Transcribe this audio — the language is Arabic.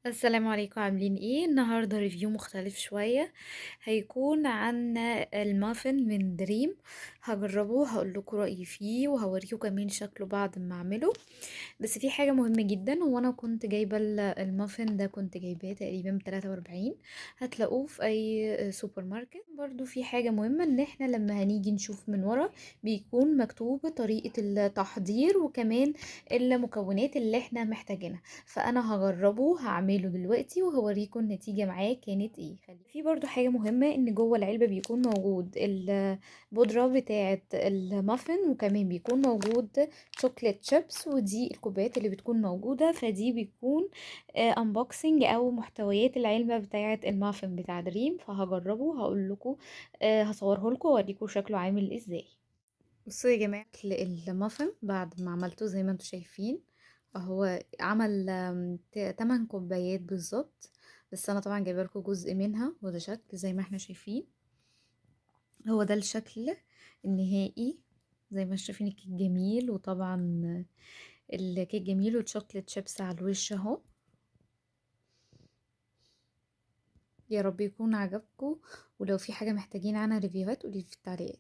السلام عليكم، عاملين ايه؟ النهارده ريفيو مختلف شوية. هيكون عن المافن من دريم. هجربه، هقول لكم رأيي فيه وهوريكم كمان شكله بعد ما اعمله. بس في حاجة مهمة جدا، وانا كنت جايبة المافن ده، كنت جايباه تقريبا ب43. هتلاقوه في اي سوبر ماركت. برضو في حاجة مهمة، ان احنا لما هنيجي نشوف من ورا بيكون مكتوب طريقة التحضير وكمان المكونات اللي احنا محتاجينها. فانا هجربه، هعمله دلوقتي وهوريكم النتيجة معاه كانت ايه. في برضو حاجة مهمة، ان جوه العلبة بيكون موجود البودرة بتاعة المافن، وكمان بيكون موجود شوكليت شيبس، ودي الكوبايات اللي بتكون موجودة. فدي بيكون انبوكسنج او محتويات العلبة بتاعة المافن بتاع دريم. فهجربه، هقول لكم، هصوره لكم واوريكم شكله عامل ازاي. بصوا يا جماعة، المافن بعد ما عملته زي ما انتم شايفين، هو عمل 8 كوبايات بالظبط. بس انا طبعا جايبه لكم جزء منها، وده شكل زي ما احنا شايفين. هو ده الشكل النهائي. زي ما شايفين الكيك جميل، وطبعا الكيك جميل والشوكليت شيبس على الوش اهو. يا رب يكون عجبكم، ولو في حاجة محتاجين عنها ريفيوهات قولي في التعليقات.